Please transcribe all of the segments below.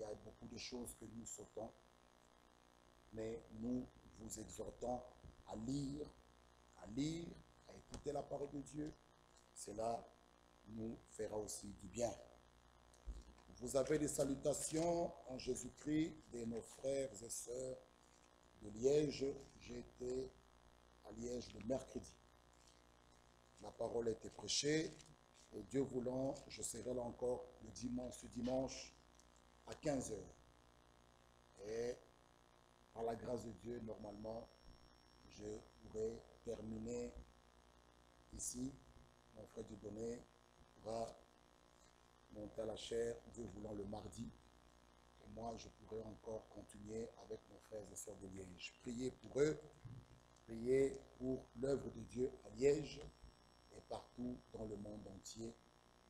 a beaucoup de choses que nous sautons, mais nous vous exhortons à lire, à écouter la parole de Dieu. Cela nous fera aussi du bien. Vous avez des salutations en Jésus-Christ de nos frères et sœurs de Liège. J'ai été à Liège le mercredi. La parole a été prêchée et Dieu voulant, je serai là encore ce dimanche à 15 h. Et par la grâce de Dieu, normalement, je pourrai terminer ici. Mon frère Dieudonné va monter à la chair, Dieu voulant, le mardi. Et moi, je pourrai encore continuer avec mes frères et sœurs de Liège. Priez pour eux, priez pour l'œuvre de Dieu à Liège et partout dans le monde entier.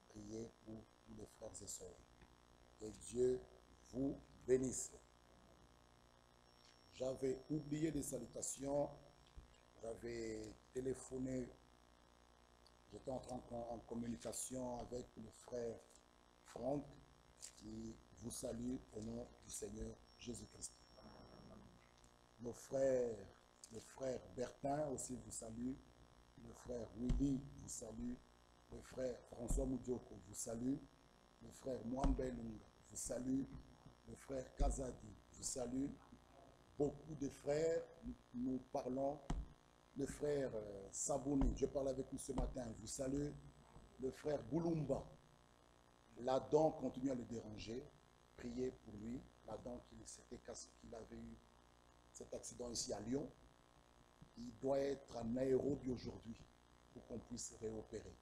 Priez pour tous les frères et sœurs. Que Dieu vous bénisse. J'avais oublié des salutations. J'avais téléphoné. J'étais en communication avec le frère Franck qui vous salue au nom du Seigneur Jésus-Christ. Le frère Bertin aussi vous salue. Le frère Willy vous salue. Le frère François Moudioko vous salue. Le frère Mwambelung vous salue. Le frère Kazadi vous salue. Beaucoup de frères, nous parlons. Le frère Sabouni, je parle avec lui ce matin, vous salue. Le frère Boulumba, la dent continue à le déranger. Priez pour lui. La dent qu'il avait eu cet accident ici à Lyon. Il doit être en Nairobi aujourd'hui pour qu'on puisse réopérer.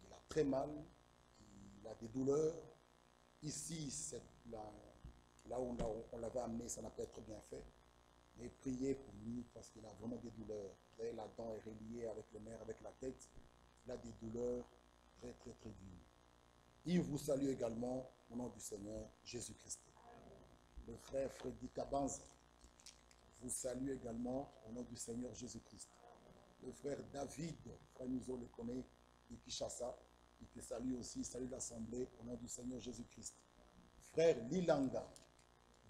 Il a très mal, il a des douleurs. Ici, là où on l'avait amené, ça n'a pas été bien fait. Mais priez pour lui parce qu'il a vraiment des douleurs. Et la dent est reliée avec le nerf, avec la tête. Il a des douleurs très, très, très dures. Il vous salue également au nom du Seigneur Jésus-Christ. Le frère Freddy Kabanzi vous salue également au nom du Seigneur Jésus-Christ. Le frère David, frère Mizo le connaît, de Kinshasa, il te salue aussi, il salue l'Assemblée au nom du Seigneur Jésus-Christ. Frère Lilanga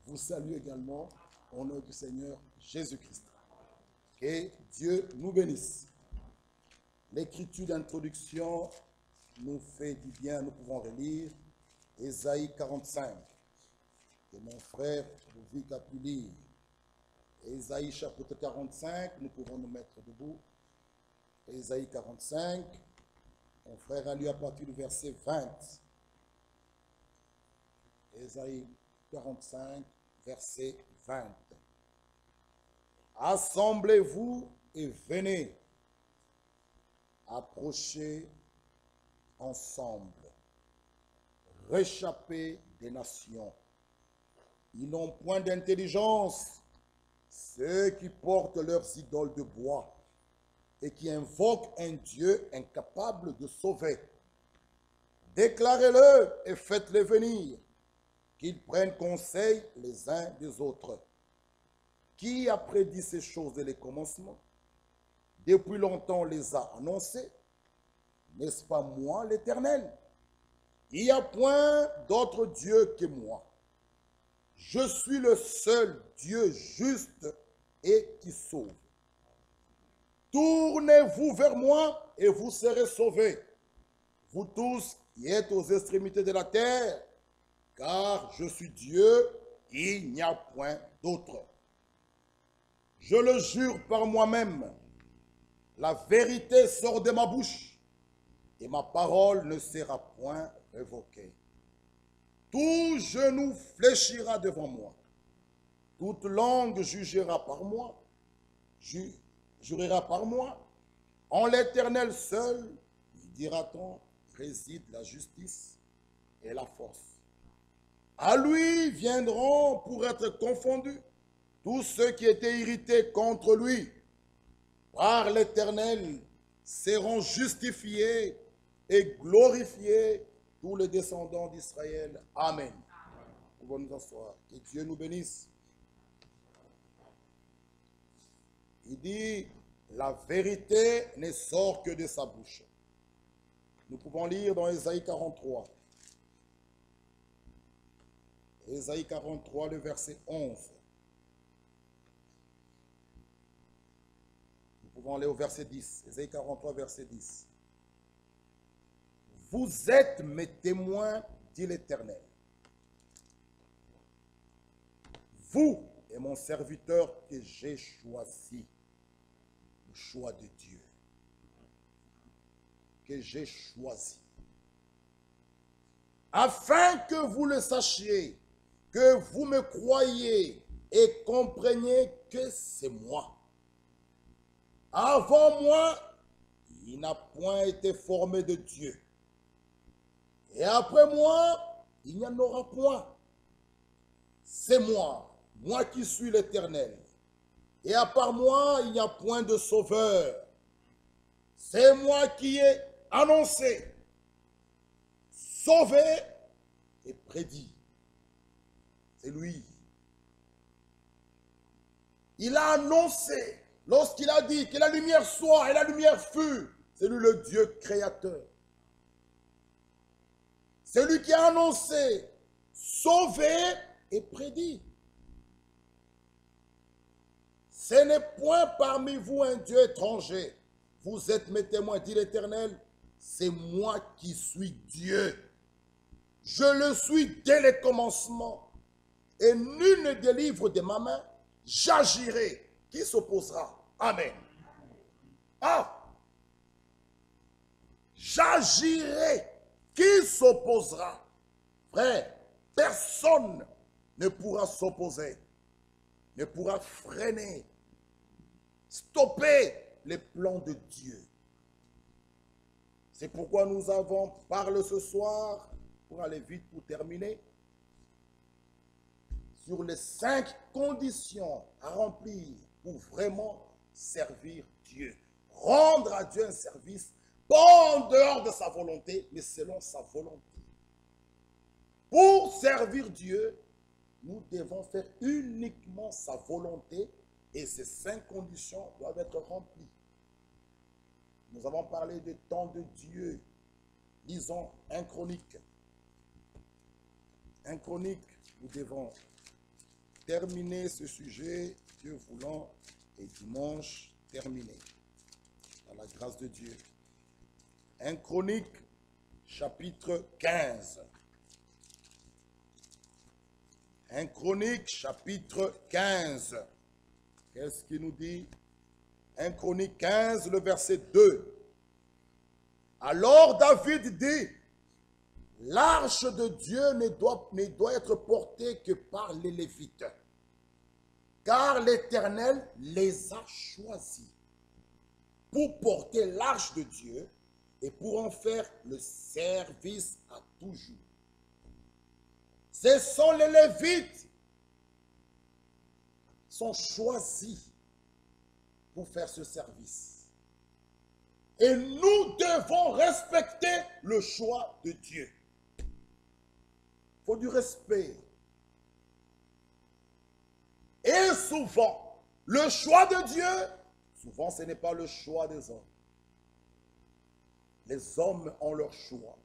vous salue également au nom du Seigneur Jésus-Christ. Que Dieu nous bénisse. L'écriture d'introduction nous fait du bien, nous pouvons relire Ésaïe 45. Et mon frère Louis a pu lire. Ésaïe chapitre 45, nous pouvons nous mettre debout. Ésaïe 45, mon frère a lu à partir du verset 20. Ésaïe 45, verset 20. Assemblez-vous et venez, approchez ensemble, réchappez des nations. Ils n'ont point d'intelligence, ceux qui portent leurs idoles de bois et qui invoquent un Dieu incapable de sauver. Déclarez-le et faites-les venir, qu'ils prennent conseil les uns des autres. Qui a prédit ces choses dès les commencements? Depuis longtemps on les a annoncées. N'est-ce pas moi l'Éternel? Il n'y a point d'autre Dieu que moi. Je suis le seul Dieu juste et qui sauve. Tournez-vous vers moi et vous serez sauvés, vous tous qui êtes aux extrémités de la terre, car je suis Dieu, il n'y a point d'autre. Je le jure par moi-même, la vérité sort de ma bouche, et ma parole ne sera point révoquée. Tout genou fléchira devant moi, toute langue jugera par moi, jurera par moi. En l'Éternel seul, dira-t-on, réside la justice et la force. À lui viendront pour être confondus tous ceux qui étaient irrités contre lui. Par l'Éternel seront justifiés et glorifiés tous les descendants d'Israël. Amen. Nous pouvons nous asseoir. Que Dieu nous bénisse. Il dit, la vérité ne sort que de sa bouche. Nous pouvons lire dans Ésaïe 43. Ésaïe 43, le verset 11. Nous pouvons aller au verset 10. Ésaïe 43, verset 10. Vous êtes mes témoins, dit l'Éternel. Vous et mon serviteur que j'ai choisi. Le choix de Dieu. Que j'ai choisi. Afin que vous le sachiez, que vous me croyiez et compreniez que c'est moi. Avant moi, il n'a point été formé de Dieu. Et après moi, il n'y en aura point. C'est moi, moi qui suis l'Éternel. Et à part moi, il n'y a point de sauveur. C'est moi qui ai annoncé, sauvé et prédit. C'est lui. Il a annoncé, lorsqu'il a dit que la lumière soit et la lumière fut. C'est lui le Dieu créateur. C'est lui qui a annoncé, sauvé et prédit. Ce n'est point parmi vous un Dieu étranger. Vous êtes mes témoins, dit l'Éternel. C'est moi qui suis Dieu. Je le suis dès le commencement. Et nul ne délivre de ma main. J'agirai. Qui s'opposera? Amen. Ah! J'agirai. Qui s'opposera? Frère, personne ne pourra s'opposer, ne pourra freiner, stopper les plans de Dieu. C'est pourquoi nous avons parlé ce soir, pour aller vite, pour terminer, sur les 5 conditions à remplir pour vraiment servir Dieu. Rendre à Dieu un service, pas en dehors de sa volonté, mais selon sa volonté. Pour servir Dieu, nous devons faire uniquement sa volonté et ces 5 conditions doivent être remplies. Nous avons parlé du temps de Dieu. Lisons 1 Chronique. 1 Chronique, nous devons terminer ce sujet, Dieu voulant, et dimanche terminer. Par la grâce de Dieu. 1 Chronique, chapitre 15. 1 Chronique, chapitre 15. Qu'est-ce qu'il nous dit? 1 Chronique 15, le verset 2. Alors David dit, l'arche de Dieu ne doit être portée que par les Lévites, car l'Éternel les a choisis pour porter l'arche de Dieu et pour en faire le service à toujours. Ce sont les Lévites qui sont choisis pour faire ce service. Et nous devons respecter le choix de Dieu. Il faut du respect. Et souvent, le choix de Dieu, souvent ce n'est pas le choix des hommes. Les hommes ont leur choix.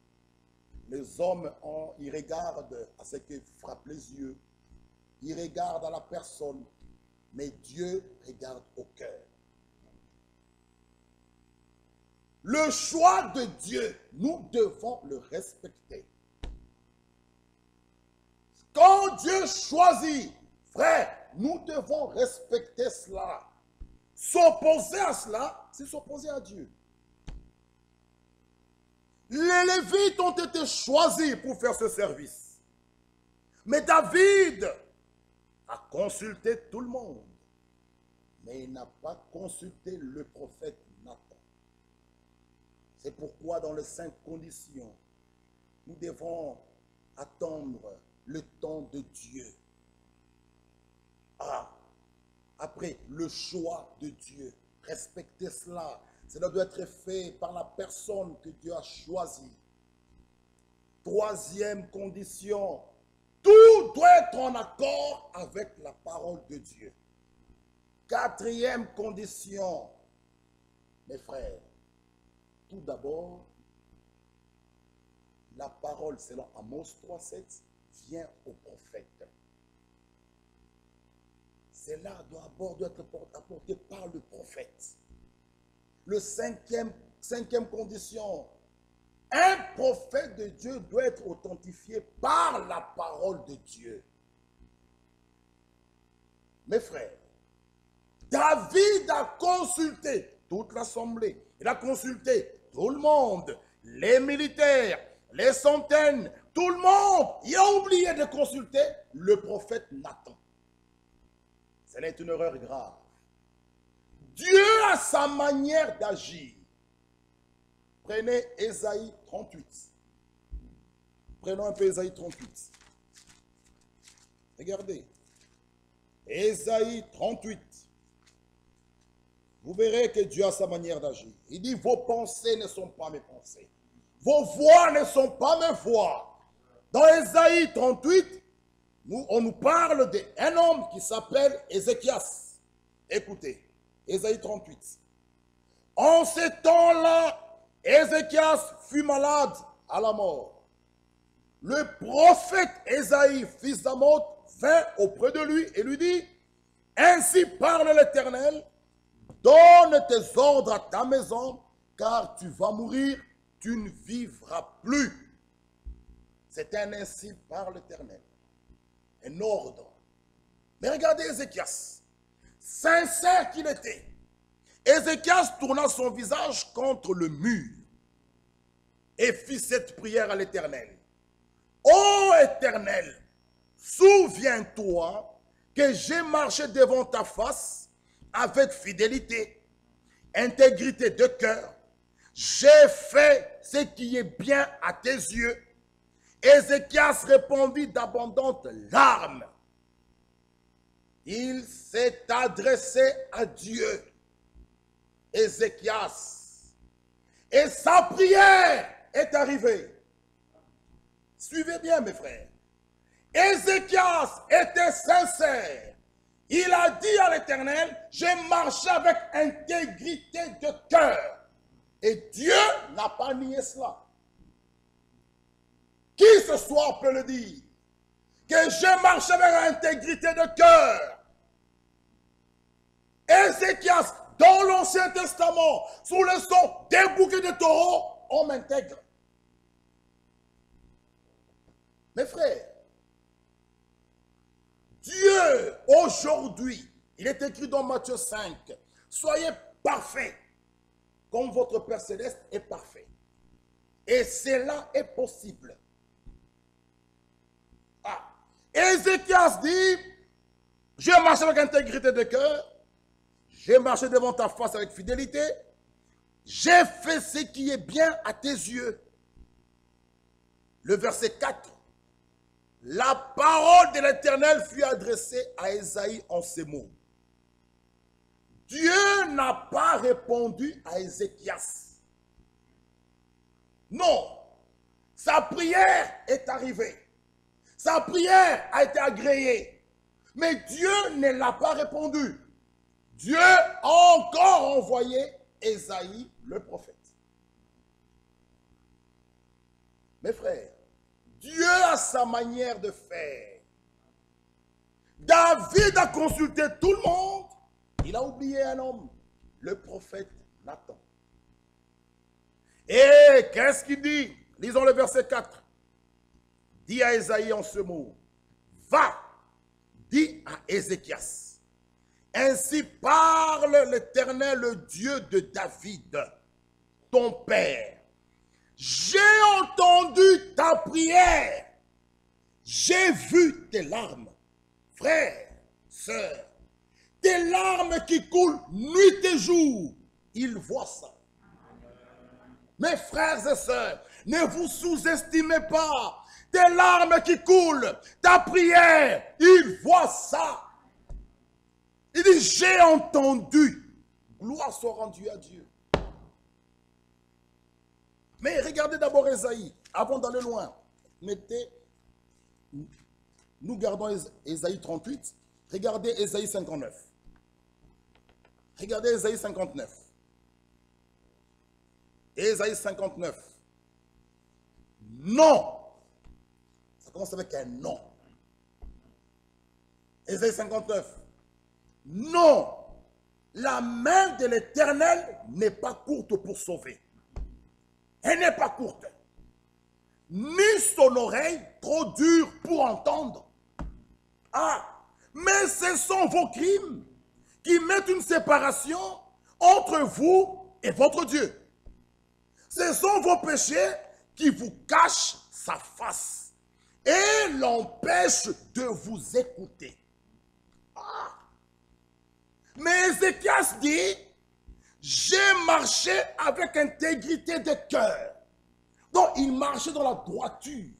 Les hommes, ils regardent à ce qui frappe les yeux. Ils regardent à la personne. Mais Dieu regarde au cœur. Le choix de Dieu, nous devons le respecter. Quand Dieu choisit, frère, nous devons respecter cela. S'opposer à cela, c'est s'opposer à Dieu. Les Lévites ont été choisis pour faire ce service. Mais David a consulté tout le monde. Mais il n'a pas consulté le prophète Nathan. C'est pourquoi dans les 5 conditions, nous devons attendre le temps de Dieu. Après, le choix de Dieu. Respecter cela. Cela doit être fait par la personne que Dieu a choisie. 3e condition, tout doit être en accord avec la parole de Dieu. 4e condition, mes frères, tout d'abord, la parole selon Amos 3,7, vient au prophète. Cela doit d'abord être apporté par le prophète. Le cinquième condition, un prophète de Dieu doit être authentifié par la parole de Dieu. Mes frères, David a consulté toute l'assemblée. Il a consulté tout le monde, les militaires, les centaines, tout le monde. Il a oublié de consulter le prophète Nathan. C'est une erreur grave. Dieu a sa manière d'agir. Prenez Ésaïe 38. Prenons un peu Ésaïe 38. Regardez. Ésaïe 38. Vous verrez que Dieu a sa manière d'agir. Il dit, vos pensées ne sont pas mes pensées. Vos voix ne sont pas mes voix. Dans Ésaïe 38, on nous parle d'un homme qui s'appelle Ézéchias. Écoutez, Ésaïe 38. En ces temps-là, Ézéchias fut malade à la mort. Le prophète Ésaïe, fils d'Amoz, vint auprès de lui et lui dit, ainsi parle l'Éternel, donne tes ordres à ta maison, car tu vas mourir, tu ne vivras plus. C'est un ainsi par l'Éternel. Un ordre. Mais regardez Ézéchias, sincère qu'il était. Ézéchias tourna son visage contre le mur et fit cette prière à l'Éternel. Ô Éternel, souviens-toi que j'ai marché devant ta face avec fidélité, intégrité de cœur. J'ai fait ce qui est bien à tes yeux. Ézéchias répondit d'abondantes larmes. Il s'est adressé à Dieu, Ézéchias, et sa prière est arrivée. Suivez bien, mes frères. Ézéchias était sincère. Il a dit à l'Éternel, j'ai marché avec intégrité de cœur. Et Dieu n'a pas nié cela. Qui ce soir peut le dire? Que j'ai marché avec intégrité de cœur. Ézéchias, dans l'Ancien Testament, sous le son des bouquets de taureaux, on m'intègre. Mes frères, Dieu, aujourd'hui, il est écrit dans Matthieu 5, soyez parfaits, comme votre Père Céleste est parfait. Et cela est possible. Ah. Ézéchias dit, j'ai marché avec intégrité de cœur, j'ai marché devant ta face avec fidélité, j'ai fait ce qui est bien à tes yeux. Le verset 4. La parole de l'Éternel fut adressée à Ésaïe en ces mots. Dieu n'a pas répondu à Ézéchias. Non, sa prière est arrivée. Sa prière a été agréée. Mais Dieu ne l'a pas répondu. Dieu a encore envoyé Ésaïe le prophète. Mes frères, Dieu a sa manière de faire. David a consulté tout le monde. Il a oublié un homme, le prophète Nathan. Et qu'est-ce qu'il dit? Lisons le verset 4. Dit à Ésaïe en ce mot, va, dis à Ézéchias, ainsi parle l'Éternel, le Dieu de David, ton père. J'ai entendu ta prière, j'ai vu tes larmes, frères, sœurs, tes larmes qui coulent nuit et jour, il voit ça. Mes frères et sœurs, ne vous sous-estimez pas, tes larmes qui coulent, ta prière, il voit ça. Il dit, j'ai entendu, gloire soit rendue à Dieu. Mais regardez d'abord Ésaïe, avant d'aller loin. Nous gardons Ésaïe 38, regardez Ésaïe 59. Regardez Ésaïe 59. Ésaïe 59. Non. commence avec un non. Ésaïe 59. Non, la main de l'Éternel n'est pas courte pour sauver. Elle n'est pas courte. Ni son oreille trop dure pour entendre. Ah, mais ce sont vos crimes qui mettent une séparation entre vous et votre Dieu. Ce sont vos péchés qui vous cachent sa face et l'empêchent de vous écouter. Ah. Mais Ézéchias dit, j'ai marché avec intégrité de cœur. Donc il marchait dans la droiture.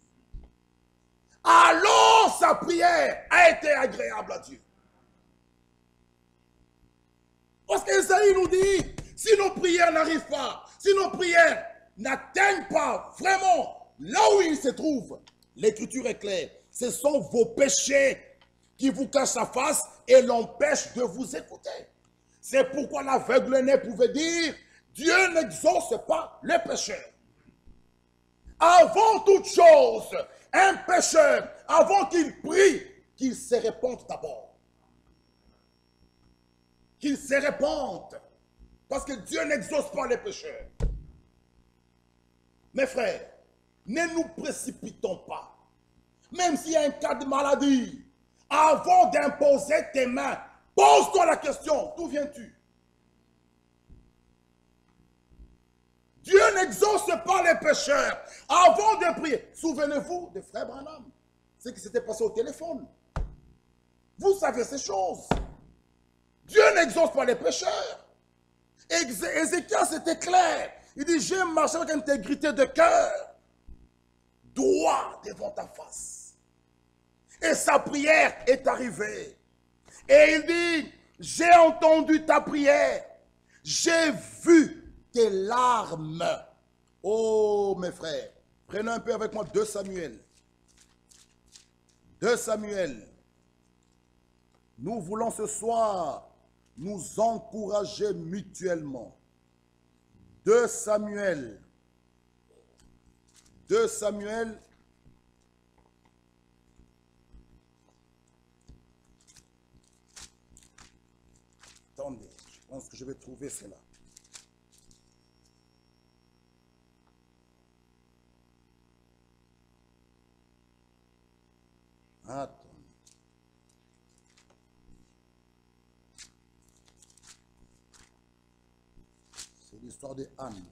Alors sa prière a été agréable à Dieu. Parce qu'Ésaïe nous dit, si nos prières n'arrivent pas, si nos prières n'atteignent pas vraiment là où ils se trouvent, l'écriture est claire, ce sont vos péchés qui vous cachent sa face et l'empêchent de vous écouter. C'est pourquoi l'aveugle-né pouvait dire, Dieu n'exauce pas les pécheurs. Avant toute chose, un pécheur, avant qu'il prie, qu'il se répande d'abord. Qu'il se répande. Parce que Dieu n'exauce pas les pécheurs. Mes frères, ne nous précipitons pas. Même s'il y a un cas de maladie, avant d'imposer tes mains, pose-toi la question, d'où viens-tu? Dieu n'exauce pas les pécheurs. Avant de prier, souvenez-vous de frère Branham, ce qui s'était passé au téléphone. Vous savez ces choses. Dieu n'exauce pas les pécheurs. Ézéchias, c'était clair. Il dit, j'ai marché avec intégrité de cœur, droit devant ta face. Et sa prière est arrivée. Et il dit, j'ai entendu ta prière, j'ai vu tes larmes. Oh mes frères, prenez un peu avec moi 2 Samuel. 2 Samuel. Nous voulons ce soir nous encourager mutuellement. 2 Samuel. 2 Samuel. Attendez, je pense que je vais trouver cela. Attends. C'est l'histoire de Anne.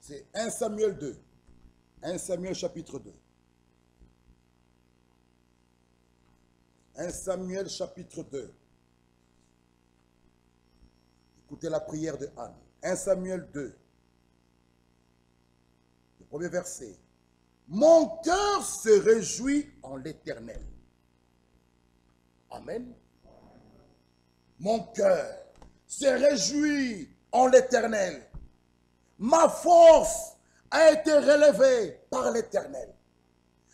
C'est 1 Samuel 2. 1 Samuel chapitre 2. 1 Samuel chapitre 2. Écoutez la prière de Anne. 1 Samuel 2. Le premier verset. Mon cœur se réjouit en l'Éternel. Amen. Mon cœur se réjouit en l'Éternel. Ma force a été relevée par l'Éternel.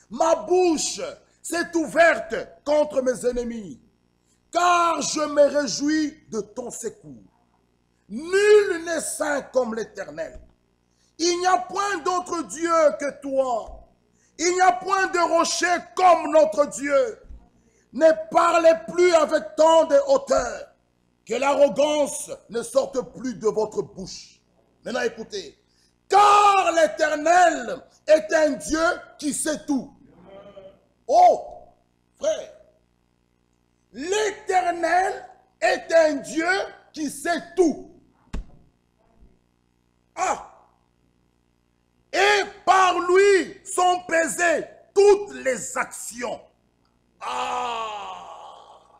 Ma bouche s'est ouverte contre mes ennemis, car je me réjouis de ton secours. Nul n'est saint comme l'Éternel. Il n'y a point d'autre Dieu que toi. Il n'y a point de rocher comme notre Dieu. Ne parlez plus avec tant de hauteur, que l'arrogance ne sorte plus de votre bouche. Maintenant écoutez. Car l'Éternel est un Dieu qui sait tout. Oh, frère. L'Éternel est un Dieu qui sait tout. Ah. Et par lui sont pesées toutes les actions. Ah.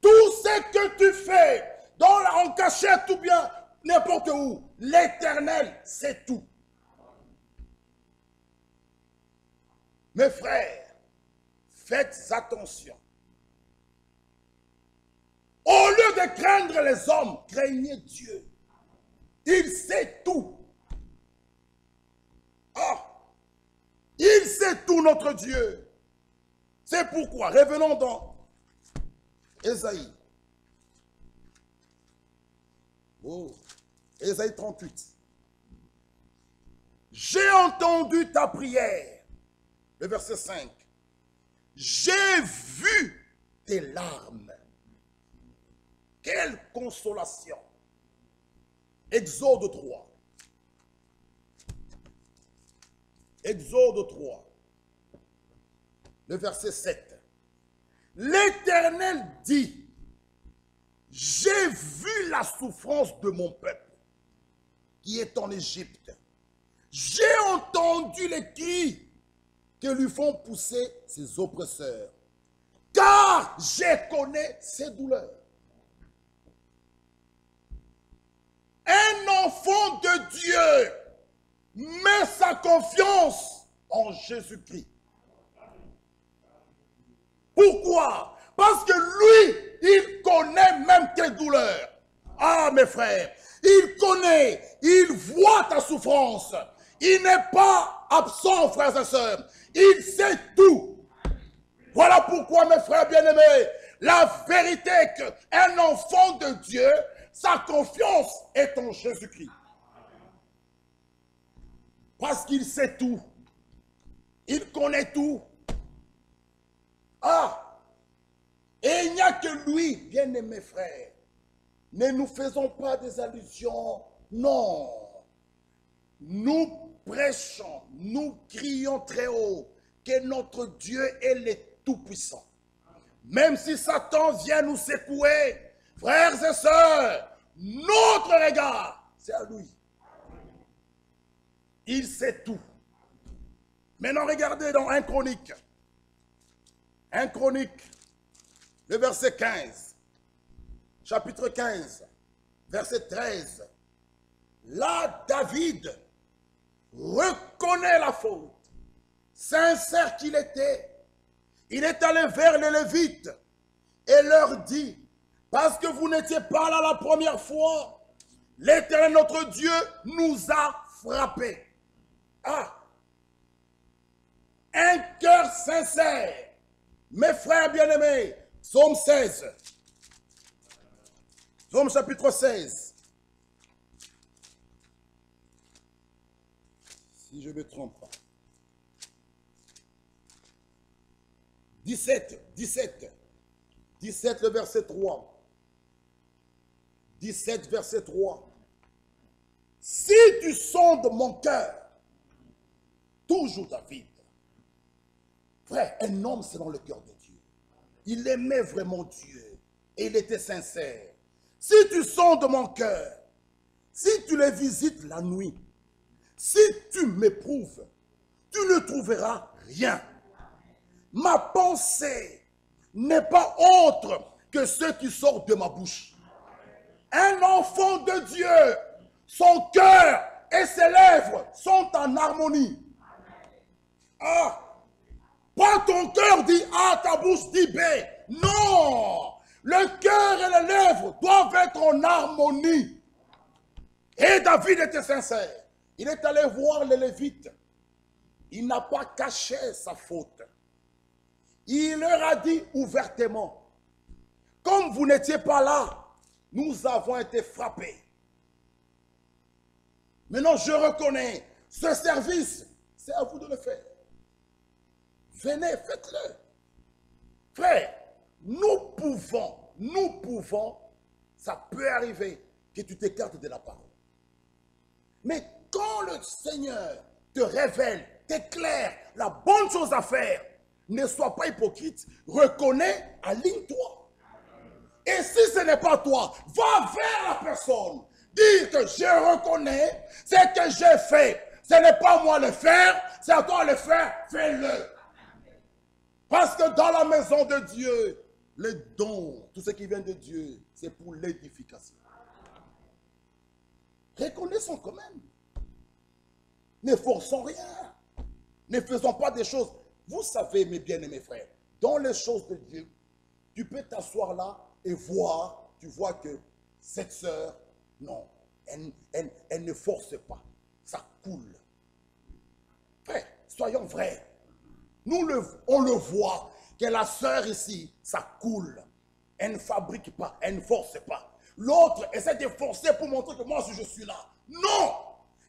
Tout ce que tu fais, en cachette ou bien n'importe où, l'Éternel sait tout. Mes frères, faites attention. Au lieu de craindre les hommes, craignez Dieu. Il sait tout. Ah, il sait tout, notre Dieu. C'est pourquoi, revenons dans Ésaïe. Oh, Ésaïe 38. J'ai entendu ta prière. Le verset 5. J'ai vu tes larmes. Quelle consolation. Exode 3. Exode 3. Le verset 7. L'Éternel dit, j'ai vu la souffrance de mon peuple qui est en Égypte. J'ai entendu les cris que lui font pousser ses oppresseurs, car je connais ses douleurs. Un enfant de Dieu met sa confiance en Jésus-Christ. Pourquoi? Parce que lui, il connaît même tes douleurs. Ah, mes frères, il connaît, il voit ta souffrance. Il n'est pas absent, frères et sœurs. Il sait tout. Voilà pourquoi, mes frères bien-aimés, la vérité est qu'un enfant de Dieu, sa confiance est en Jésus-Christ. Parce qu'il sait tout. Il connaît tout. Ah! Et il n'y a que lui, bien-aimés frères. Ne nous faisons pas des allusions. Non. Nous prêchons, nous crions très haut que notre Dieu est le Tout-Puissant. Même si Satan vient nous secouer, frères et sœurs, notre regard, c'est à lui. Il sait tout. Maintenant, regardez dans 1 Chronique. 1 Chronique, le verset 15. Chapitre 15, verset 13. Là, David reconnaît la faute. Sincère qu'il était, il est allé vers les Lévites et leur dit, parce que vous n'étiez pas là la première fois, l'Éternel notre Dieu nous a frappés. Ah! Un cœur sincère. Mes frères bien-aimés, Psaume 16. Psaume chapitre 16. Si je ne me trompe pas. 17 le verset 3. 17 verset 3. Si tu sondes mon cœur, toujours David. Frère, un homme selon le cœur de Dieu. Il aimait vraiment Dieu et il était sincère. Si tu sondes mon cœur, si tu les visites la nuit, si tu m'éprouves, tu ne trouveras rien. Ma pensée n'est pas autre que ce qui sort de ma bouche. Un enfant de Dieu, son cœur et ses lèvres sont en harmonie. Ah! Pas ton cœur dit A, ta bouche dit B. Non! Le cœur et les lèvres doivent être en harmonie. Et David était sincère. Il est allé voir les Lévites. Il n'a pas caché sa faute. Il leur a dit ouvertement, comme vous n'étiez pas là, nous avons été frappés. Maintenant, je reconnais, ce service, c'est à vous de le faire. Venez, faites-le. Frère, nous pouvons, ça peut arriver que tu t'écartes de la parole. Mais quand le Seigneur te révèle, t'éclaire la bonne chose à faire, ne sois pas hypocrite, reconnais, aligne-toi. Et si ce n'est pas toi, va vers la personne. Dire que je reconnais ce que j'ai fait. Ce n'est pas moi le faire, c'est à toi le faire, fais-le. Parce que dans la maison de Dieu, les dons, tout ce qui vient de Dieu, c'est pour l'édification. Reconnaissons quand même. Ne forçons rien. Ne faisons pas des choses. Vous savez, mes bien-aimés frères, dans les choses de Dieu, tu peux t'asseoir là et voir, tu vois que cette sœur, non, elle ne force pas. Ça coule. Frère, soyons vrais. On le voit que la sœur ici, ça coule. Elle ne fabrique pas, elle ne force pas. l'autre essaie de forcer pour montrer que moi je suis là. Non!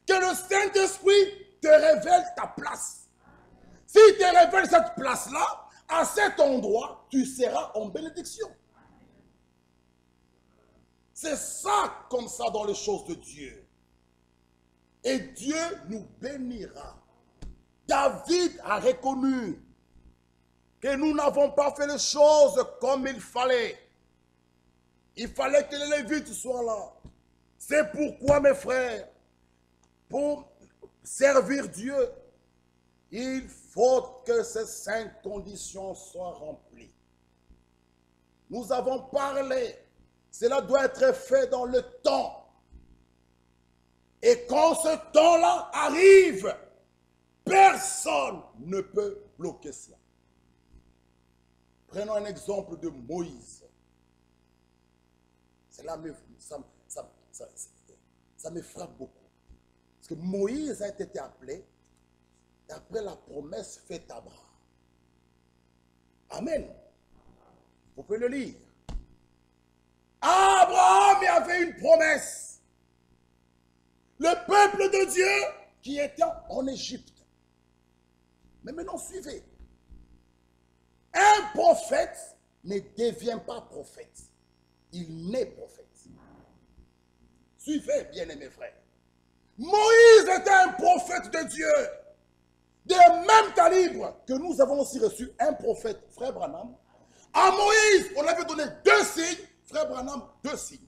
Que le Saint-Esprit te révèle ta place. S'il te révèle cette place-là, à cet endroit, tu seras en bénédiction. C'est ça comme ça dans les choses de Dieu. Et Dieu nous bénira. David a reconnu que nous n'avons pas fait les choses comme il fallait. Il fallait que les Lévites soient là. C'est pourquoi, mes frères, pour servir Dieu, il faut que ces 5 conditions soient remplies. Nous avons parlé. Cela doit être fait dans le temps. Et quand ce temps-là arrive, personne ne peut bloquer cela. Prenons un exemple de Moïse. Cela ça me frappe beaucoup. Parce que Moïse a été appelé d'après la promesse faite à Abraham. Amen. Vous pouvez le lire. Abraham avait une promesse. Le peuple de Dieu qui était en Égypte. Mais maintenant, suivez. Un prophète ne devient pas prophète. Il naît prophète. Suivez, bien-aimés frères. Moïse était un prophète de Dieu. De même calibre que nous avons aussi reçu un prophète, frère Branham. À Moïse, on avait donné 2 signes. Frère Branham, 2 signes.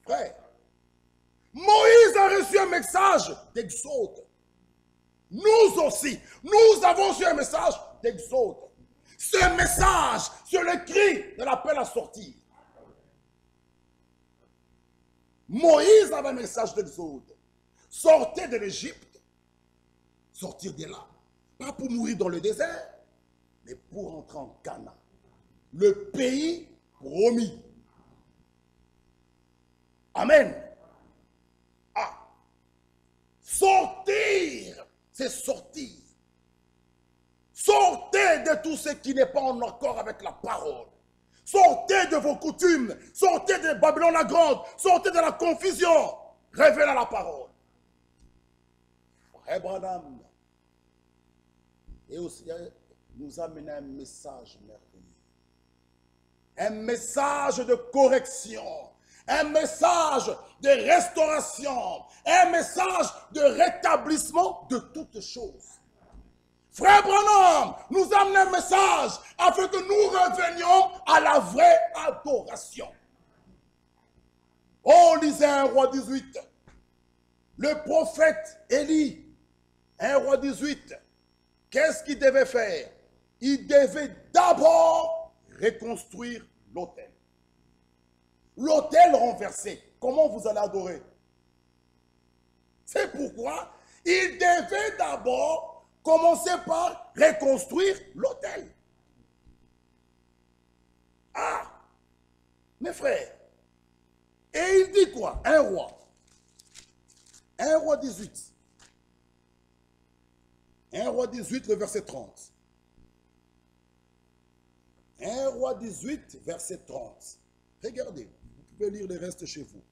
Frère, Moïse a reçu un message d'Exode. Nous aussi, nous avons reçu un message d'Exode. Ce message, c'est le cri de l'appel à sortir. Moïse avait un message d'Exode. Sortez de l'Égypte, sortir de là, pas pour mourir dans le désert, mais pour entrer en Canaan, le pays promis. Amen. Ah. Sortir, c'est sortir. Sortez de tout ce qui n'est pas en accord avec la parole. Sortez de vos coutumes. Sortez de Babylone la grande. Sortez de la confusion. Révélez la parole. Frère Branham, et aussi nous amener un message merveilleux. Un message de correction. Un message de restauration. Un message de rétablissement de toutes choses. Frère Branham nous amène un message afin que nous revenions à la vraie adoration. Oh, lisez 1 Roi 18. Le prophète Élie, 1 Roi 18, qu'est-ce qu'il devait faire? Il devait d'abord reconstruire l'autel. L'autel renversé, comment vous allez adorer? C'est pourquoi il devait d'abord commencer par reconstruire l'autel. Ah, mes frères. Et il dit quoi? 1 Roi. 1 Roi 18. 1 Roi 18, le verset 30. 1 Roi 18, verset 30. Regardez, vous pouvez lire le reste chez vous.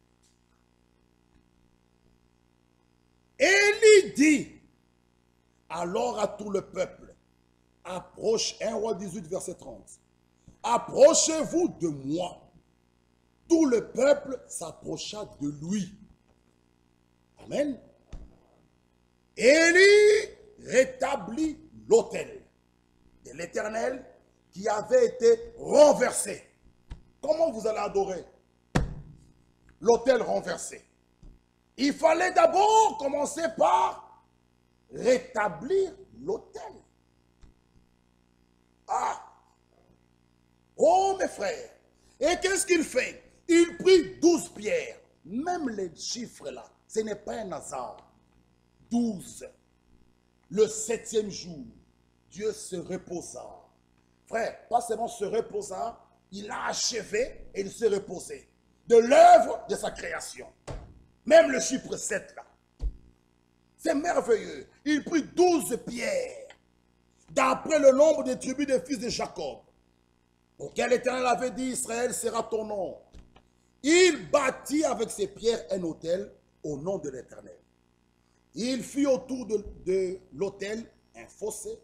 Élie dit alors à tout le peuple, approche, 1 Roi 18, verset 30. Approchez-vous de moi. Tout le peuple s'approcha de lui. Amen. Élie rétablit l'autel de l'Éternel qui avait été renversé. Comment vous allez adorer l'autel renversé? Il fallait d'abord commencer par rétablir l'autel. Ah! Oh mes frères! Et qu'est-ce qu'il fait? Il prit 12 pierres. Même les chiffres là, ce n'est pas un hasard. 12. Le 7e jour, Dieu se reposa. Frère, pas seulement se reposa, il a achevé et il se reposait de l'œuvre de sa création. Même le chiffre 7 là. C'est merveilleux. Il prit 12 pierres, d'après le nombre des tribus des fils de Jacob, auquel l'Éternel avait dit, Israël sera ton nom. Il bâtit avec ses pierres un autel au nom de l'Éternel. Il fit autour de l'autel un fossé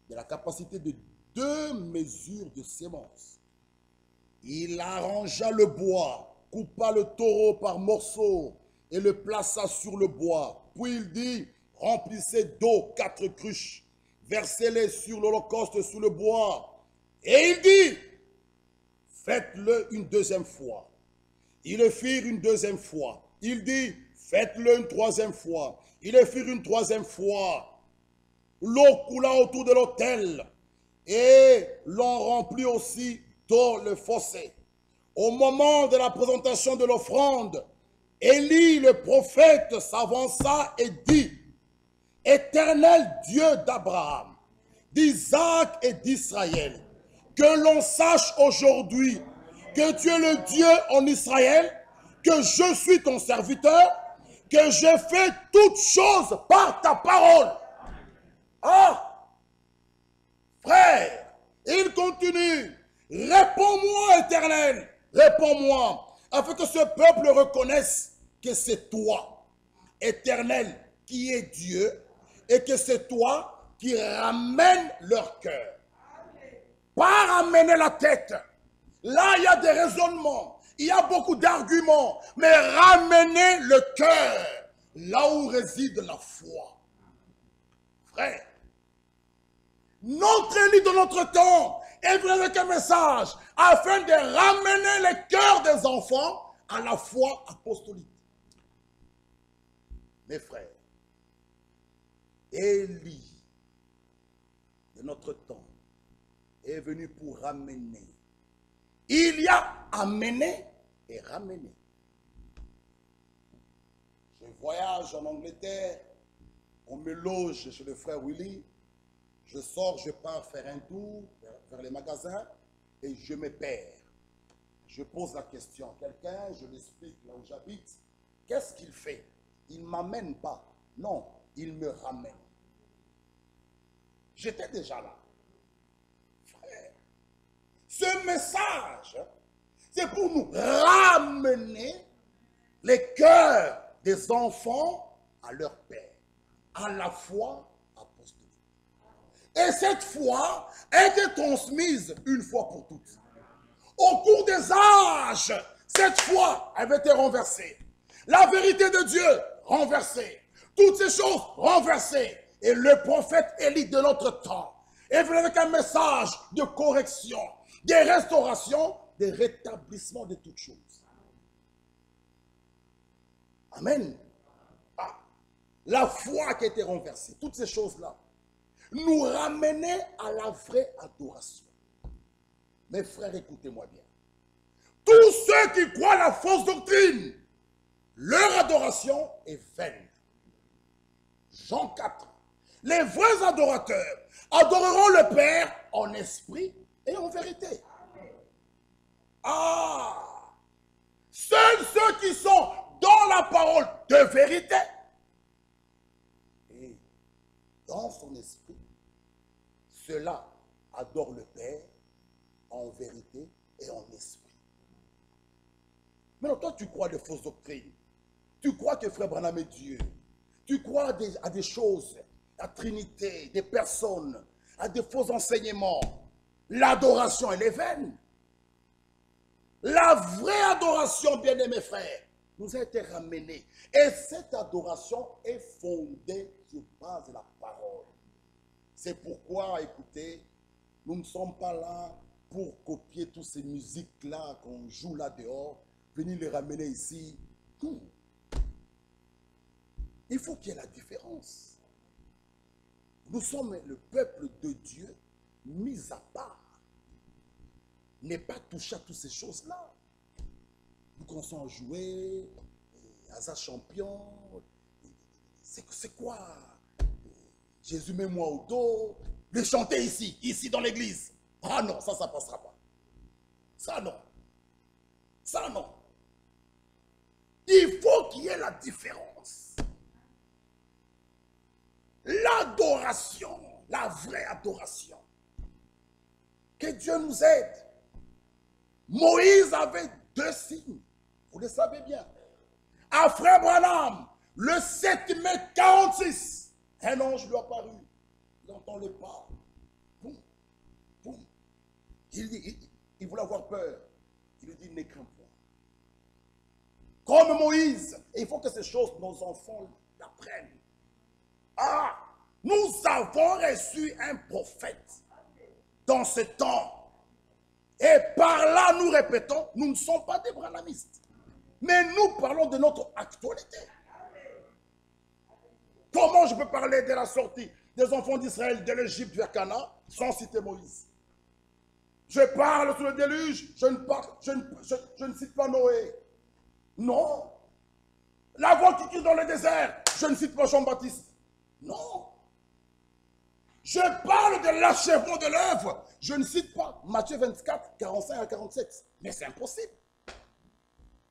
de la capacité de 2 mesures de sémence. Il arrangea le bois, coupa le taureau par morceaux et le plaça sur le bois. Puis il dit, remplissez d'eau 4 cruches, versez-les sur l'holocauste sous le bois. Et il dit, faites-le une deuxième fois. Ils le firent une deuxième fois. Il dit, faites-le une troisième fois. Ils le firent une troisième fois. L'eau coula autour de l'autel et l'on remplit aussi d'eau le fossé. Au moment de la présentation de l'offrande, Élie le prophète s'avança et dit, Éternel Dieu d'Abraham, d'Isaac et d'Israël, que l'on sache aujourd'hui que tu es le Dieu en Israël, que je suis ton serviteur, que j'ai fait toutes choses par ta parole. Ah, frère, il continue. Réponds-moi, Éternel, réponds-moi, afin que ce peuple reconnaisse que c'est toi, Éternel, qui est Dieu, et que c'est toi qui ramènes leur cœur. Pas ramener la tête. Là, il y a des raisonnements, il y a beaucoup d'arguments, mais ramener le cœur, là où réside la foi. Frère, notre Élie de notre temps est venu avec un message afin de ramener les cœurs des enfants à la foi apostolique. Mes frères, Élie de notre temps est venu pour ramener. Il y a amené et ramené. Je voyage en Angleterre, on me loge chez le frère Willy, je sors, je pars faire un tour vers les magasins et je me perds. Je pose la question à quelqu'un, je l'explique là où j'habite. Qu'est-ce qu'il fait? Il ne m'amène pas. Non, il me ramène. J'étais déjà là. Frère, ce message, c'est pour nous ramener les cœurs des enfants à leur père, à la foi apostolique. Et cette foi a été transmise une fois pour toutes. Au cours des âges, cette foi avait été renversée. La vérité de Dieu renversée. Toutes ces choses renversées. Et le prophète Élie de notre temps est venu avec un message de correction, de restauration, de rétablissement de toutes choses. Amen. Ah, la foi qui a été renversée, toutes ces choses-là, nous ramenaient à la vraie adoration. Mes frères, écoutez-moi bien. Tous ceux qui croient la fausse doctrine, leur adoration est vaine. Jean 4. Les vrais adorateurs adoreront le Père en esprit et en vérité. Ah! Seuls ceux qui sont dans la parole de vérité et dans son esprit, ceux-là adorent le Père en vérité et en esprit. Mais toi, tu crois des fausses doctrines. Tu crois que Frère Branham est Dieu. Tu crois à des choses, à la Trinité, des personnes, à des faux enseignements. L'adoration, elle est vaine. La vraie adoration, bien-aimés frères, nous a été ramenée. Et cette adoration est fondée sur base de la parole. C'est pourquoi, écoutez, nous ne sommes pas là pour copier toutes ces musiques-là qu'on joue là dehors, venir les ramener ici. Non. Il faut qu'il y ait la différence. Nous sommes le peuple de Dieu mis à part. N'est pas touché à toutes ces choses-là. Nous commençons à jouer, Asa champion, c'est quoi? Jésus met-moi au dos, le chanter ici dans l'église. Ah non, ça ne passera pas. Ça non. Ça non. Il faut qu'il y ait la différence. L'adoration, la vraie adoration. Que Dieu nous aide. Moïse avait 2 signes Vous le savez bien. À Frère Branham, le 7 mai 46, un ange lui apparut. Il entend le pas. Boum, boum. Il voulait avoir peur. Il lui dit, n'aie craint point. Comme Moïse. Et il faut que ces choses, nos enfants l'apprennent. Ah, nous avons reçu un prophète dans ce temps. Et par là, nous répétons, nous ne sommes pas des branhamistes. Mais nous parlons de notre actualité. Comment je peux parler de la sortie des enfants d'Israël de l'Égypte vers Canaan sans citer Moïse? Je parle sur le déluge, je ne cite pas Noé. Non. La voix qui crie dans le désert, je ne cite pas Jean-Baptiste. Non. Je parle de l'achèvement de l'œuvre, je ne cite pas Matthieu 24, 45 à 47. Mais c'est impossible.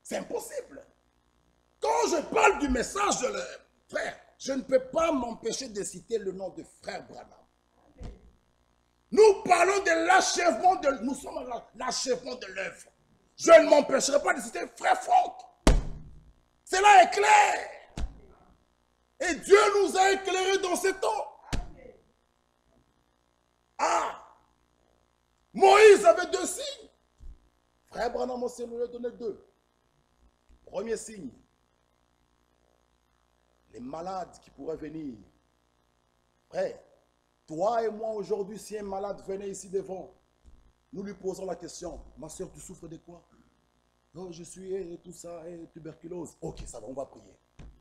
C'est impossible. Quand je parle du message de l'œuvre, frère, je ne peux pas m'empêcher de citer le nom de frère Branham. Nous parlons de l'achèvement de l'œuvre. Nous sommes à l'achèvement de l'œuvre. Je ne m'empêcherai pas de citer frère Franck. Cela est clair. Et Dieu nous a éclairés dans ce temps. Ah! Moïse avait 2 signes. Frère Branham aussi nous a donné 2. Premier signe. Les malades qui pourraient venir. Frère, toi et moi aujourd'hui, si un malade venait ici devant, nous lui posons la question, ma soeur, tu souffres de quoi? Non, je suis et tout ça, et tuberculose. Ok, ça va, on va prier.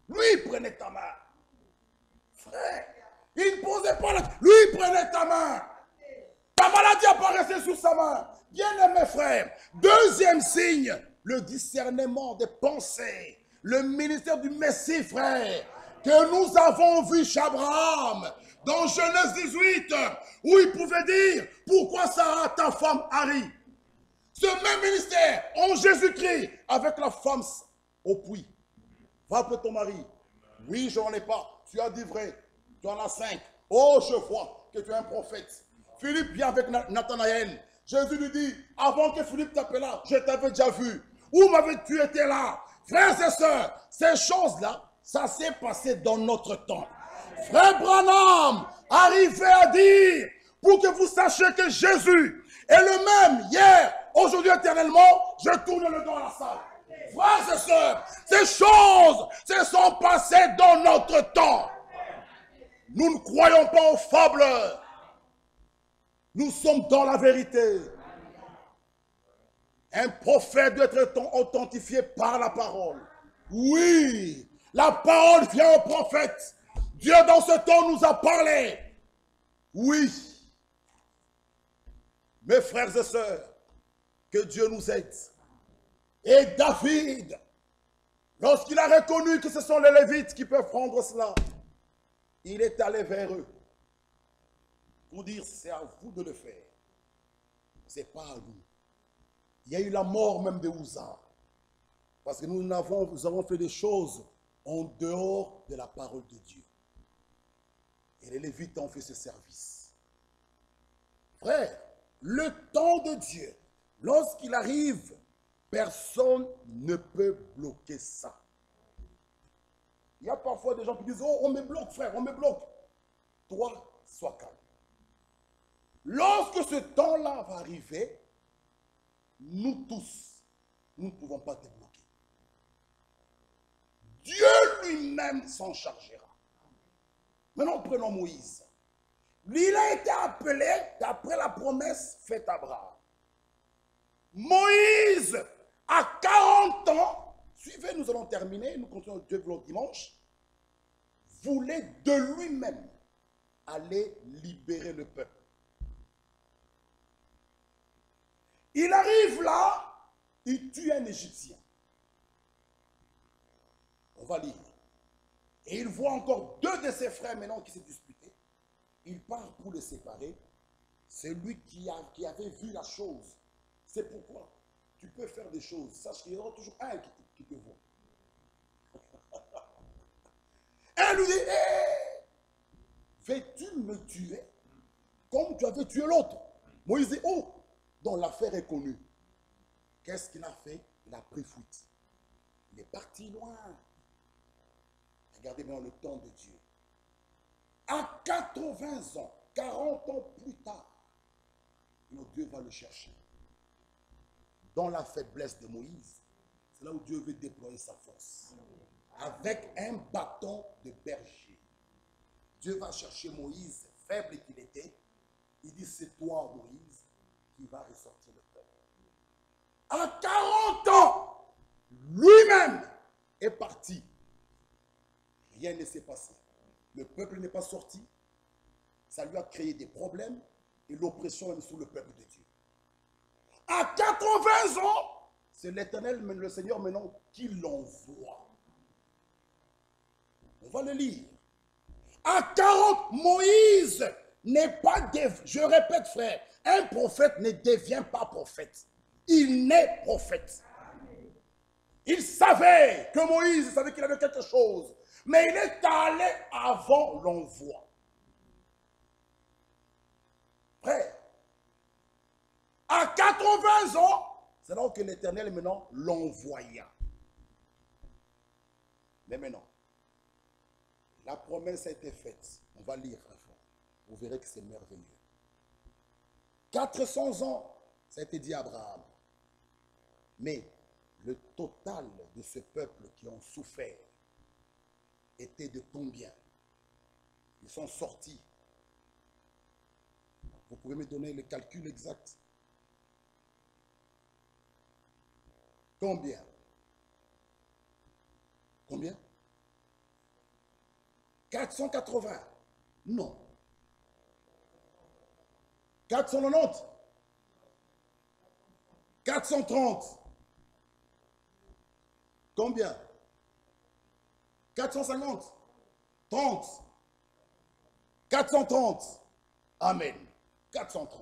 Lui, prenez ta main. Frère, il ne posait pas la... Lui, prenez ta main. Ta maladie apparaissait sous sa main. Bien-aimé frère, deuxième signe, le discernement des pensées, le ministère du Messie, frère, que nous avons vu chez Abraham, dans Genèse 18, où il pouvait dire, pourquoi Sarah, ta femme, Harry? Ce même ministère, en Jésus-Christ, avec la femme au puits. Va appeler ton mari. Oui, je n'en ai pas. Tu as dit vrai. Tu en as 5. Oh, je vois que tu es un prophète. Philippe vient avec Nathanaël. Jésus lui dit, avant que Philippe t'appela, je t'avais déjà vu. Où m'avais-tu été là? Frères et sœurs, ces choses-là, ça s'est passé dans notre temps. Frère Branham arrivait à dire, pour que vous sachiez que Jésus est le même hier, aujourd'hui, éternellement, je tourne le dos à la salle. Frères et sœurs, ces choses se sont passées dans notre temps. Nous ne croyons pas aux fables. Nous sommes dans la vérité. Un prophète doit être authentifié par la parole. Oui, la parole vient au prophète. Dieu dans ce temps nous a parlé. Oui. Mes frères et sœurs, que Dieu nous aide. Et David, lorsqu'il a reconnu que ce sont les Lévites qui peuvent prendre cela, il est allé vers eux pour dire, c'est à vous de le faire. Ce n'est pas à nous. Il y a eu la mort même de Uza. Parce que nous avons fait des choses en dehors de la parole de Dieu. Et les Lévites ont fait ce service. Frère, le temps de Dieu, lorsqu'il arrive, personne ne peut bloquer ça. Il y a parfois des gens qui disent, oh, on me bloque, frère, on me bloque. Toi, sois calme. Lorsque ce temps-là va arriver, nous tous, nous ne pouvons pas te bloquer. Dieu lui-même s'en chargera. Maintenant, prenons Moïse. Lui, il a été appelé d'après la promesse faite à Abraham. Moïse, à 40 ans, suivez, nous allons terminer, nous continuons Dieu le dimanche, voulait de lui-même aller libérer le peuple. Il arrive là, il tue un Égyptien. On va lire. Et il voit encore 2 de ses frères maintenant qui se disputaient. Il part pour les séparer. C'est lui qui avait vu la chose. C'est pourquoi tu peux faire des choses. Sache qu'il y aura toujours un qui te voit. Et lui dit, hey, veux-tu me tuer comme tu avais tué l'autre? Moïse dit, oh, donc l'affaire est connue. Qu'est-ce qu'il a fait? Il a pris fuite. Il est parti loin. Regardez bien le temps de Dieu. À 80 ans, 40 ans plus tard, Dieu va le chercher. Dans la faiblesse de Moïse, c'est là où Dieu veut déployer sa force. Avec un bâton de berger. Dieu va chercher Moïse, faible qu'il était. Il dit, c'est toi, Moïse, qui va ressortir le peuple. À 40 ans, lui-même est parti. Rien ne s'est passé. Le peuple n'est pas sorti. Ça lui a créé des problèmes et l'oppression est sur le peuple de Dieu. À 80 ans, c'est l'Éternel, le Seigneur maintenant, qui l'envoie. On va le lire. À 40, Moïse n'est pas, je répète frère, un prophète ne devient pas prophète. Il naît prophète. Il savait que Moïse savait qu'il avait quelque chose, mais il est allé avant l'envoi. Frère, à 80 ans, c'est là que l'Éternel maintenant l'envoya. Mais maintenant, la promesse a été faite. On va lire, frère. Vous verrez que c'est merveilleux. 400 ans, ça a été dit à Abraham. Mais le total de ce peuple qui ont souffert était de combien? Ils sont sortis. Vous pouvez me donner le calcul exact? Combien? Combien? 480? Non. 490? 430? Combien? 450? 30? 430? Amen. 430.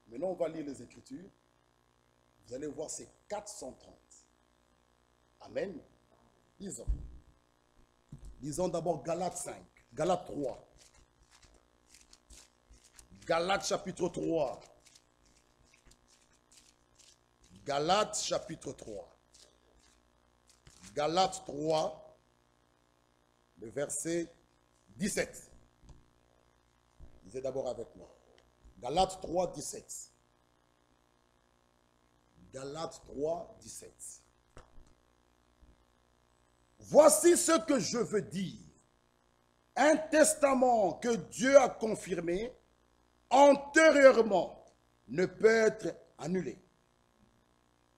Maintenant, on va lire les Écritures. Vous allez voir, c'est 430. Amen. Lisons. Lisons d'abord Galates 5. Galates 3. Galates chapitre 3. Galates chapitre 3. Galates 3, le verset 17. Lisez d'abord avec moi. Galates 3, 17. Galates 3, 17. Voici ce que je veux dire. Un testament que Dieu a confirmé antérieurement ne peut être annulé.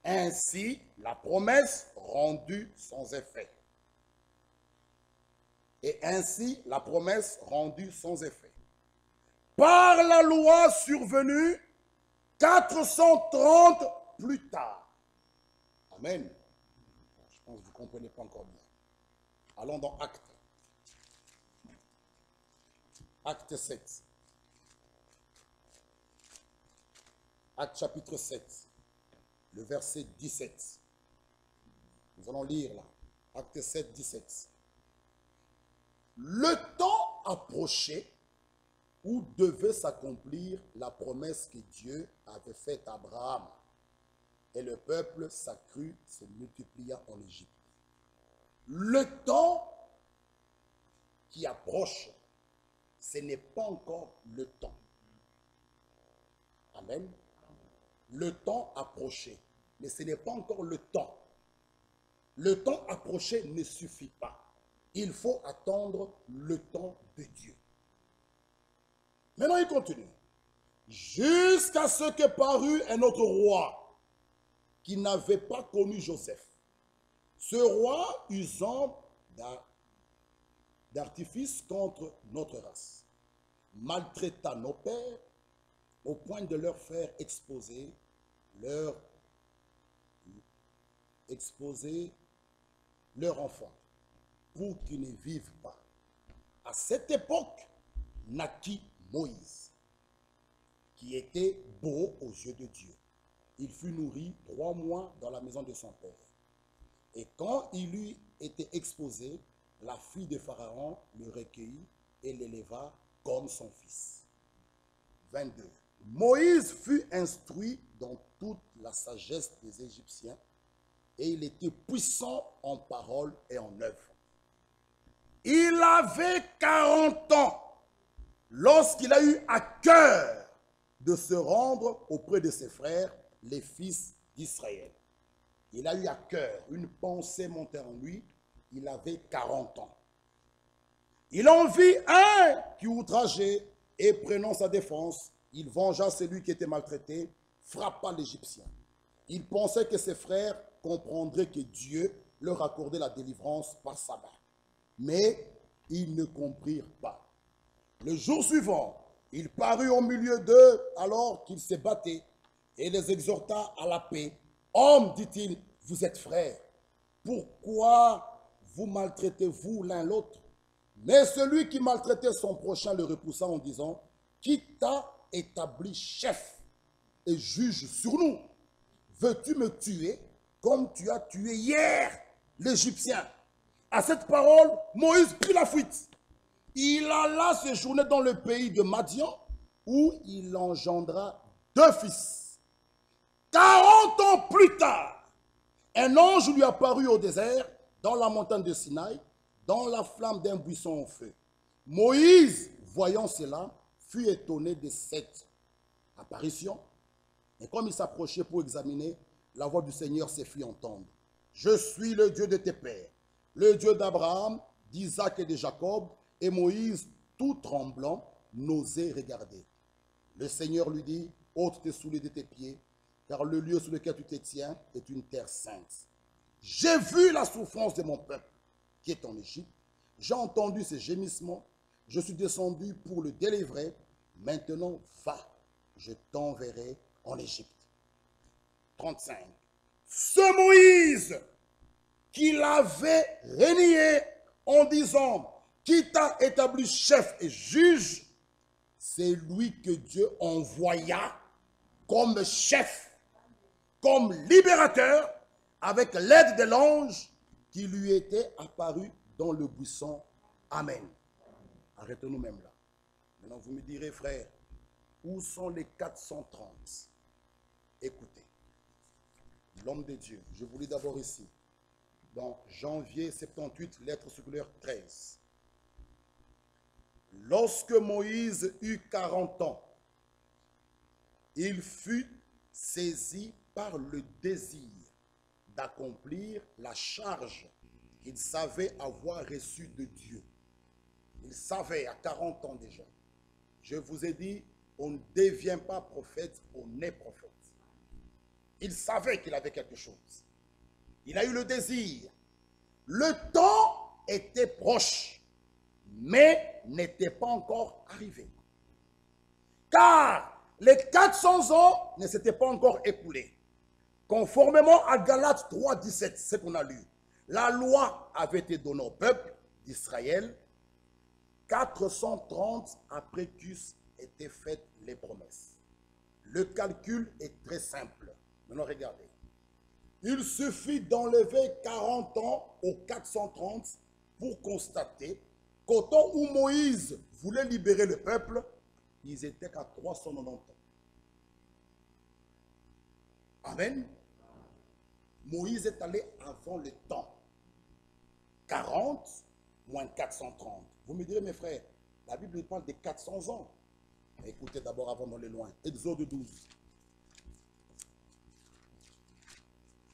Ainsi, la promesse rendue sans effet. Et ainsi, la promesse rendue sans effet. Par la loi survenue 430 plus tard. Amen. Je pense que vous ne comprenez pas encore bien. Allons dans Actes. Acte 7. Acte chapitre 7. Le verset 17. Nous allons lire là. Acte 7, 17. Le temps approchait où devait s'accomplir la promesse que Dieu avait faite à Abraham. Et le peuple s'accrut, se multiplia en Égypte. Le temps qui approche, ce n'est pas encore le temps. Amen. Le temps approché, mais ce n'est pas encore le temps. Le temps approché ne suffit pas. Il faut attendre le temps de Dieu. Maintenant, il continue. Jusqu'à ce que parut un autre roi qui n'avait pas connu Joseph. Ce roi, usant d'artifice contre notre race, maltraita nos pères au point de leur faire exposer leur enfant pour qu'ils ne vivent pas. À cette époque, naquit Moïse, qui était beau aux yeux de Dieu. Il fut nourri 3 mois dans la maison de son père. Et quand il lui était exposé, la fille de Pharaon le recueillit et l'éleva comme son fils. 22. Moïse fut instruit dans toute la sagesse des Égyptiens et il était puissant en parole et en œuvre. Il avait 40 ans lorsqu'il a eu à cœur de se rendre auprès de ses frères, les fils d'Israël. Il a eu à cœur, une pensée montée en lui, il avait 40 ans. Il en vit un qui outrageait et prenant sa défense, il vengea celui qui était maltraité, frappa l'Égyptien. Il pensait que ses frères comprendraient que Dieu leur accordait la délivrance par sa main. Mais ils ne comprirent pas. Le jour suivant, il parut au milieu d'eux alors qu'ils se battaient et les exhorta à la paix. Hommes, dit-il, vous êtes frères. Pourquoi vous maltraitez-vous l'un l'autre? Mais celui qui maltraitait son prochain le repoussa en disant, qui t'a établi chef et juge sur nous? Veux-tu me tuer comme tu as tué hier l'Égyptien? À cette parole, Moïse prit la fuite. Il alla séjourner dans le pays de Madian, où il engendra 2 fils. 40 ans plus tard, un ange lui apparut au désert, dans la montagne de Sinaï, dans la flamme d'un buisson en feu. Moïse, voyant cela, fut étonné de cette apparition. Et comme il s'approchait pour examiner, la voix du Seigneur se fit entendre. Je suis le Dieu de tes pères, le Dieu d'Abraham, d'Isaac et de Jacob. Et Moïse, tout tremblant, n'osait regarder. Le Seigneur lui dit, ôte tes souliers de tes pieds, car le lieu sur lequel tu te tiens est une terre sainte. J'ai vu la souffrance de mon peuple qui est en Égypte. J'ai entendu ses gémissements. Je suis descendu pour le délivrer. Maintenant, va, je t'enverrai en Égypte. 35. Ce Moïse qui l'avait renié en disant, qui t'a établi chef et juge, c'est lui que Dieu envoya comme chef, comme libérateur, avec l'aide de l'ange qui lui était apparu dans le buisson. Amen. Arrêtons-nous même là. Maintenant, vous me direz, frère, où sont les 430? Écoutez, l'homme de Dieu, je vous lis d'abord ici, dans janvier 78, lettre circulaire 13. Lorsque Moïse eut 40 ans, il fut saisi par le désir d'accomplir la charge qu'il savait avoir reçue de Dieu. Il savait à 40 ans déjà. Je vous ai dit, on ne devient pas prophète, on est prophète. Il savait qu'il avait quelque chose. Il a eu le désir. Le temps était proche, mais n'était pas encore arrivé. Car les 400 ans ne s'étaient pas encore écoulés. Conformément à Galates 3, 17, c'est ce qu'on a lu. La loi avait été donnée au peuple d'Israël 430 après qu'eussent été faites les promesses. Le calcul est très simple. Maintenant, regardez. Il suffit d'enlever 40 ans aux 430 pour constater qu'au temps où Moïse voulait libérer le peuple, ils étaient qu'à 390 ans. Amen. Moïse est allé avant le temps. 40 moins 430. Vous me direz, mes frères, la Bible parle de 400 ans. Mais écoutez d'abord avant d'aller loin. Exode 12.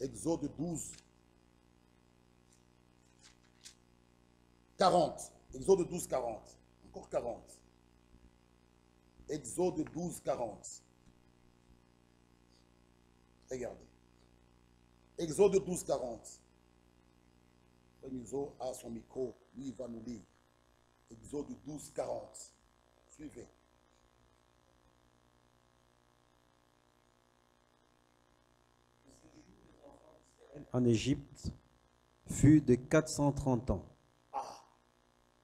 Exode 12. 40. Exode 12, 40. Encore 40. Exode 12, 40. Regardez. Exode 12, 40. Remiso a son micro, lui il va nous lire. Exode 12, 40. Suivez. En Égypte fut de 430 ans. Ah,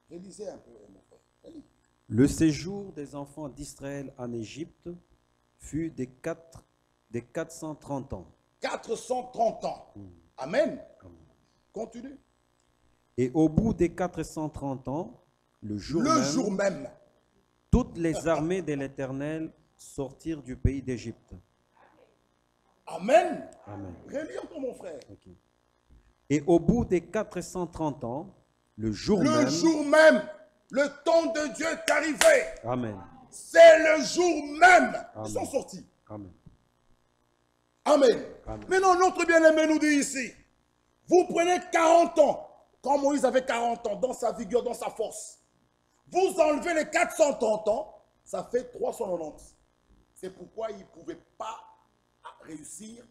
relisez un peu, mon frère. Relis. Le séjour des enfants d'Israël en Égypte fut de 430 ans. 430 ans. Amen. Continue. Et au bout des 430 ans, le jour même, toutes les armées de l'Éternel sortirent du pays d'Égypte. Amen. Amen. Relis encore, mon frère. Okay. Et au bout des 430 ans, le jour Le même, jour même, le temps de Dieu est arrivé. Amen. C'est le jour même. Amen. Ils sont sortis. Amen. Amen. Amen. Maintenant, notre bien-aimé nous dit ici, vous prenez 40 ans, quand Moïse avait 40 ans, dans sa vigueur, dans sa force. Vous enlevez les 430 ans, ça fait 390. C'est pourquoi il ne pouvait pas réussir,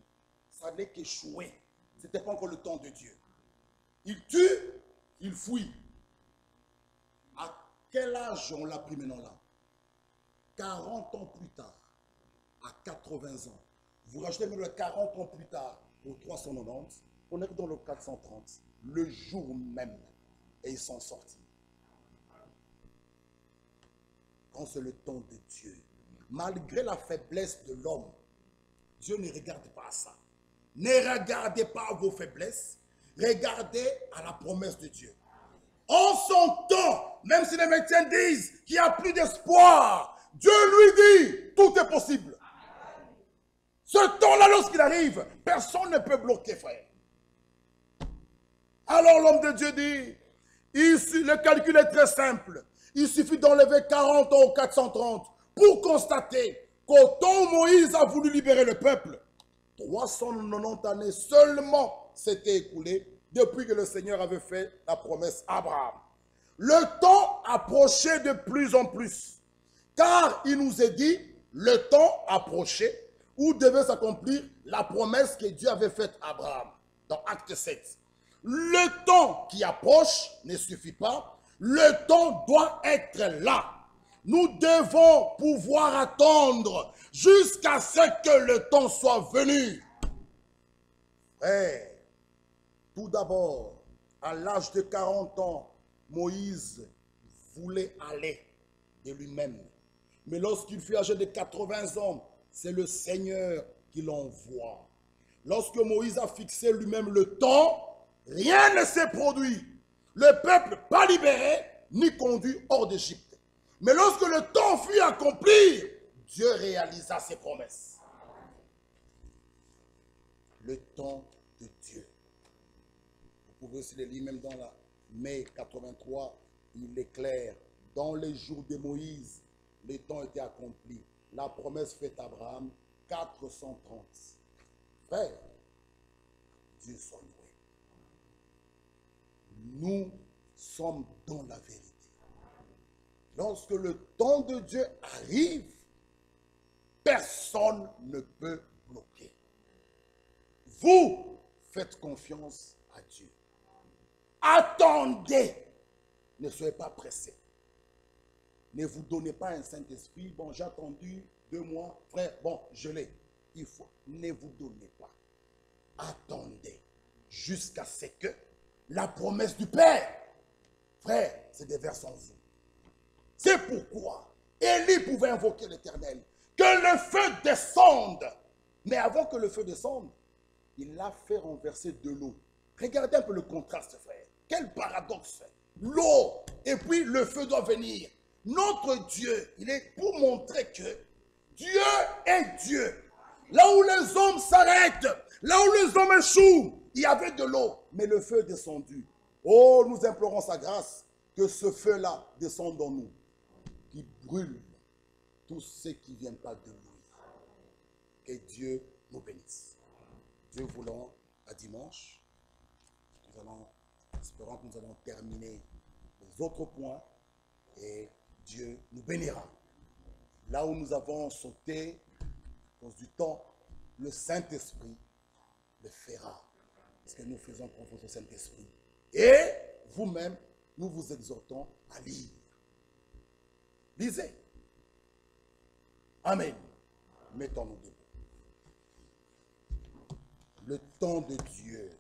ça n'est qu'échouer. Ce n'était pas encore le temps de Dieu. Il tue, il fouille. À quel âge on l'a pris maintenant là? 40 ans plus tard, à 80 ans. Vous rajoutez même le 40 ans plus tard au 390, on est dans le 430, le jour même, et ils sont sortis. Quand c'est le temps de Dieu, malgré la faiblesse de l'homme, Dieu ne regarde pas à ça. Ne regardez pas à vos faiblesses, regardez à la promesse de Dieu. En son temps, même si les médecins disent qu'il n'y a plus d'espoir, Dieu lui dit, tout est possible. Ce temps-là, lorsqu'il arrive, personne ne peut bloquer, frère. Alors l'homme de Dieu dit, ici, le calcul est très simple. Il suffit d'enlever 40 ans ou 430 pour constater qu'au temps où Moïse a voulu libérer le peuple, 390 années seulement s'étaient écoulées depuis que le Seigneur avait fait la promesse à Abraham. Le temps approchait de plus en plus, car il nous est dit, le temps approchait où devait s'accomplir la promesse que Dieu avait faite à Abraham, dans Acte 7. Le temps qui approche ne suffit pas, le temps doit être là. Nous devons pouvoir attendre jusqu'à ce que le temps soit venu. Frère, tout d'abord, à l'âge de 40 ans, Moïse voulait aller de lui-même. Mais lorsqu'il fut âgé de 80 ans, c'est le Seigneur qui l'envoie. Lorsque Moïse a fixé lui-même le temps, rien ne s'est produit. Le peuple pas libéré, ni conduit hors d'Égypte. Mais lorsque le temps fut accompli, Dieu réalisa ses promesses. Le temps de Dieu. Vous pouvez aussi le lire même dans la mai 83, il est clair. Dans les jours de Moïse, le temps était accompli. La promesse faite à Abraham, 430. Frère, Dieu soit loué. Nous sommes dans la vérité. Lorsque le temps de Dieu arrive, personne ne peut bloquer. Vous faites confiance à Dieu. Attendez. Ne soyez pas pressés. Ne vous donnez pas un Saint-Esprit. Bon, j'ai attendu 2 mois. Frère, bon, je l'ai. Il faut. Ne vous donnez pas. Attendez jusqu'à ce que la promesse du Père, frère, se déverse en vous. C'est pourquoi Élie pouvait invoquer l'Éternel. Que le feu descende. Mais avant que le feu descende, il l'a fait renverser de l'eau. Regardez un peu le contraste, frère. Quel paradoxe. L'eau, et puis le feu doit venir. Notre Dieu, il est pour montrer que Dieu est Dieu. Là où les hommes s'arrêtent, là où les hommes échouent, il y avait de l'eau, mais le feu est descendu. Oh, nous implorons sa grâce, que ce feu-là descende en nous, qui brûle tout ce qui ne vient pas de lui. Que Dieu nous bénisse. Dieu voulant, à dimanche, espérons que nous allons terminer les autres points et Dieu nous bénira. Là où nous avons sauté, à cause du temps, le Saint-Esprit le fera. Parce que nous faisons confiance au Saint-Esprit. Et vous-même, nous vous exhortons à lire. Lisez. Amen. Mettons-nous debout. Le temps de Dieu